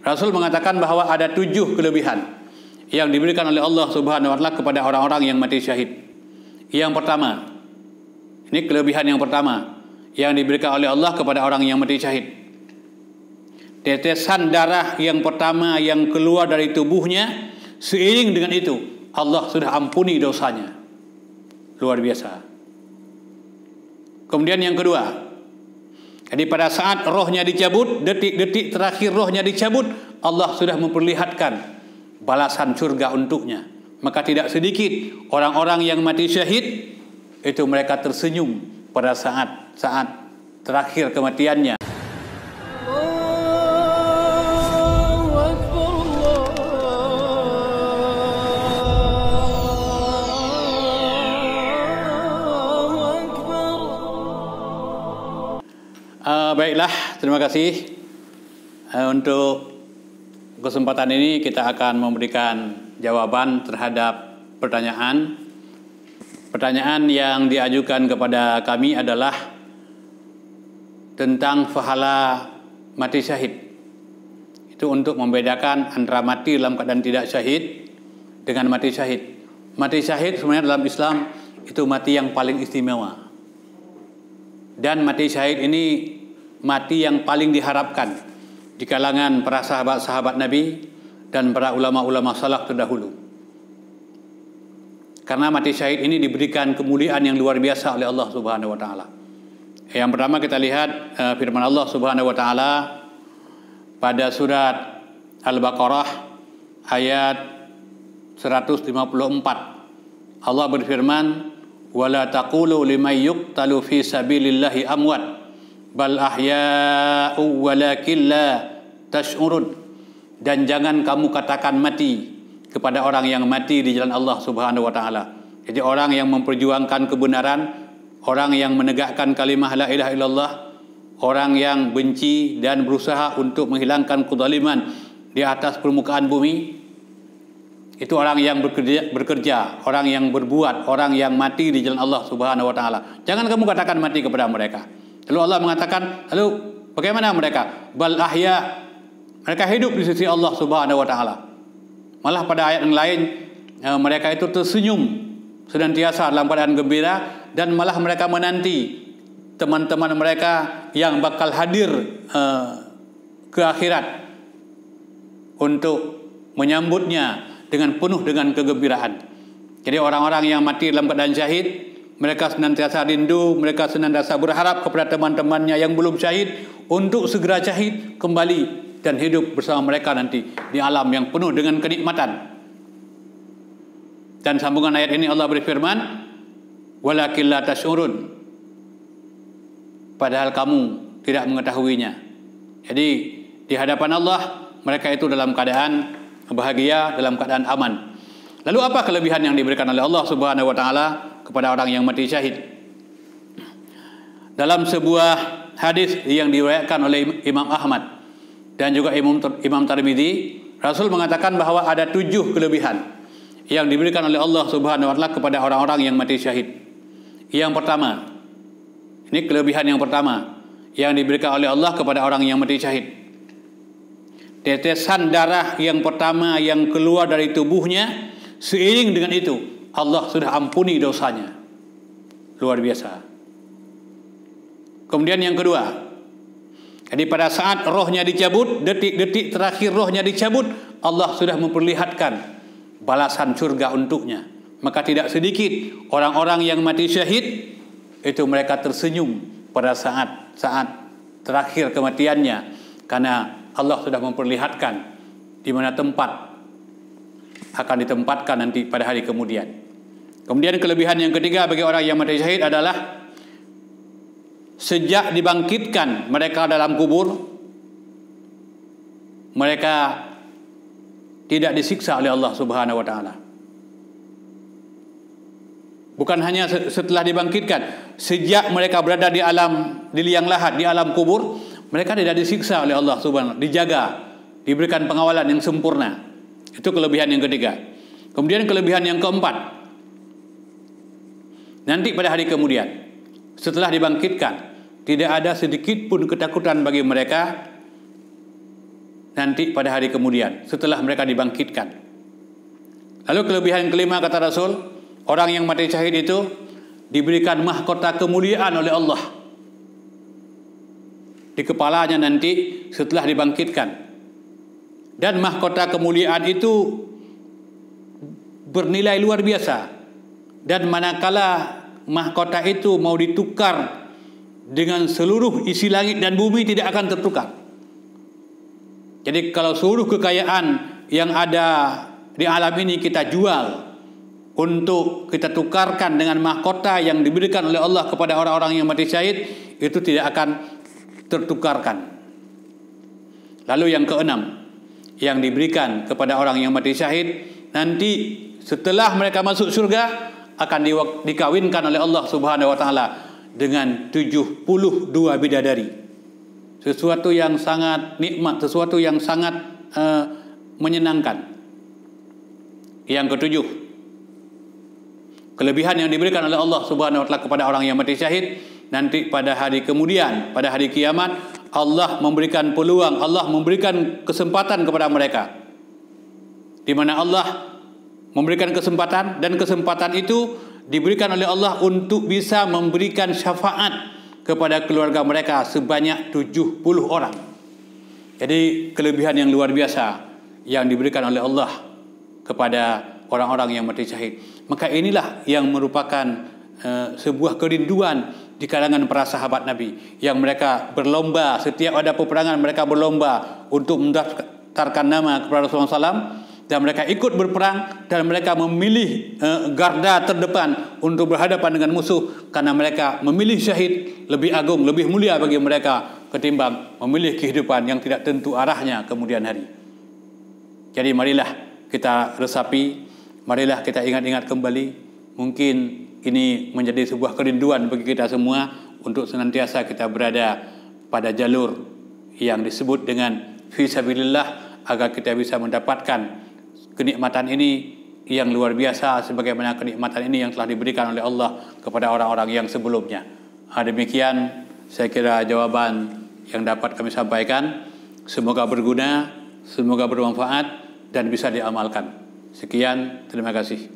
Rasul mengatakan bahwa ada 7 kelebihan yang diberikan oleh Allah Subhanahu wa taala kepada orang-orang yang mati syahid. Yang pertama, ini kelebihan yang pertama yang diberikan oleh Allah kepada orang yang mati syahid. Tetesan darah yang pertama yang keluar dari tubuhnya, seiring dengan itu Allah sudah ampuni dosanya. Luar biasa. Kemudian yang kedua, jadi pada saat rohnya dicabut, detik-detik terakhir rohnya dicabut, Allah sudah memperlihatkan balasan surga untuknya. Maka tidak sedikit orang-orang yang mati syahid itu mereka tersenyum pada saat terakhir kematiannya. Baiklah, terima kasih. Untuk kesempatan ini kita akan memberikan jawaban terhadap pertanyaan yang diajukan kepada kami adalah tentang pahala mati syahid. Itu untuk membedakan antara mati dalam keadaan tidak syahid dengan mati syahid. Mati syahid sebenarnya dalam Islam itu mati yang paling istimewa. Dan mati syahid ini mati yang paling diharapkan di kalangan para sahabat-sahabat Nabi dan para ulama-ulama salaf terdahulu. Karena mati syahid ini diberikan kemuliaan yang luar biasa oleh Allah Subhanahu wa taala. Yang pertama kita lihat firman Allah Subhanahu wa taala pada surat Al-Baqarah ayat 154. Allah berfirman, "Wala taqulu liman yuqtalu fi sabilillahi amwat bal ahya'u walakin la tash'urun." Dan jangan kamu katakan mati kepada orang yang mati di jalan Allah Subhanahu wa taala. Jadi orang yang memperjuangkan kebenaran, orang yang menegakkan kalimah la ilaha illallah, orang yang benci dan berusaha untuk menghilangkan kezaliman di atas permukaan bumi, itu orang yang bekerja, orang yang berbuat, orang yang mati di jalan Allah Subhanahu wa taala. Jangan kamu katakan mati kepada mereka. Lalu Allah mengatakan, lalu bagaimana mereka? Bal ahya, mereka hidup di sisi Allah Subhanahu wa taala. Malah pada ayat yang lain mereka itu tersenyum senantiasa dalam keadaan gembira, dan malah mereka menanti teman-teman mereka yang bakal hadir ke akhirat untuk menyambutnya dengan penuh dengan kegembiraan. Jadi orang-orang yang mati dalam keadaan syahid, mereka senantiasa rindu, mereka senantiasa berharap kepada teman-temannya yang belum syahid untuk segera syahid kembali dan hidup bersama mereka nanti di alam yang penuh dengan kenikmatan. Dan sambungan ayat ini Allah berfirman, "Walakin la tash'urun." Padahal kamu tidak mengetahuinya. Jadi di hadapan Allah mereka itu dalam keadaan bahagia, dalam keadaan aman. Lalu apa kelebihan yang diberikan oleh Allah Subhanahu wa taala kepada orang yang mati syahid? Dalam sebuah hadis yang diriwayatkan oleh Imam Ahmad dan juga Imam Tirmidzi, Rasul mengatakan bahwa ada 7 kelebihan yang diberikan oleh Allah Subhanahu wa taala kepada orang-orang yang mati syahid. Yang pertama, ini kelebihan yang pertama yang diberikan oleh Allah kepada orang yang mati syahid. Tetesan darah yang pertama yang keluar dari tubuhnya, seiring dengan itu Allah sudah ampuni dosanya. Luar biasa. Kemudian yang kedua, jadi pada saat rohnya dicabut, detik-detik terakhir rohnya dicabut, Allah sudah memperlihatkan balasan surga untuknya. Maka tidak sedikit orang-orang yang mati syahid itu mereka tersenyum pada saat terakhir kematiannya, karena Allah sudah memperlihatkan di mana tempat akan ditempatkan nanti pada hari kemudian. Kemudian kelebihan yang ketiga bagi orang yang mati syahid adalah sejak dibangkitkan mereka dalam kubur, mereka tidak disiksa oleh Allah Subhanahu wa taala. Bukan hanya setelah dibangkitkan, sejak mereka berada di liang lahat, di alam kubur, mereka tidak disiksa oleh Allah Subhanahu wa taala, dijaga, diberikan pengawalan yang sempurna. Itu kelebihan yang ketiga. Kemudian kelebihan yang keempat, nanti pada hari kemudian setelah dibangkitkan, tidak ada sedikit pun ketakutan bagi mereka nanti pada hari kemudian setelah mereka dibangkitkan. Lalu kelebihan kelima kata Rasul, orang yang mati syahid itu diberikan mahkota kemuliaan oleh Allah di kepalanya nanti setelah dibangkitkan. Dan mahkota kemuliaan itu bernilai luar biasa. Dan manakala mahkota itu mau ditukar dengan seluruh isi langit dan bumi, tidak akan tertukar. Jadi kalau seluruh kekayaan yang ada di alam ini kita jual untuk kita tukarkan dengan mahkota yang diberikan oleh Allah kepada orang-orang yang mati syahid, itu tidak akan tertukarkan. Lalu yang keenam, yang diberikan kepada orang yang mati syahid, nanti setelah mereka masuk surga akan dikawinkan oleh Allah Subhanahu wa taala dengan 72 bidadari. Sesuatu yang sangat nikmat, sesuatu yang sangat menyenangkan. Yang ketujuh, kelebihan yang diberikan oleh Allah Subhanahu wa taala kepada orang yang mati syahid, nanti pada hari kemudian, pada hari kiamat, Allah memberikan peluang, Allah memberikan kesempatan kepada mereka, di mana Allah memberikan kesempatan, dan kesempatan itu diberikan oleh Allah untuk bisa memberikan syafaat kepada keluarga mereka sebanyak 70 orang. Jadi kelebihan yang luar biasa yang diberikan oleh Allah kepada orang-orang yang mati syahid. Maka inilah yang merupakan sebuah kerinduan di kalangan para sahabat Nabi, yang mereka berlomba, setiap ada peperangan mereka berlomba untuk mendaftarkan nama kepada Rasulullah SAW, dan mereka ikut berperang, dan mereka memilih garda terdepan untuk berhadapan dengan musuh, karena mereka memilih syahid lebih agung, lebih mulia bagi mereka ketimbang memilih kehidupan yang tidak tentu arahnya kemudian hari. Jadi marilah kita resapi, marilah kita ingat-ingat kembali. Mungkin ini menjadi sebuah kerinduan bagi kita semua untuk senantiasa kita berada pada jalur yang disebut dengan fisabilillah, agar kita bisa mendapatkan kenikmatan ini yang luar biasa, sebagaimana kenikmatan ini yang telah diberikan oleh Allah kepada orang-orang yang sebelumnya. Demikian saya kira jawaban yang dapat kami sampaikan. Semoga berguna, semoga bermanfaat dan bisa diamalkan. Sekian, terima kasih.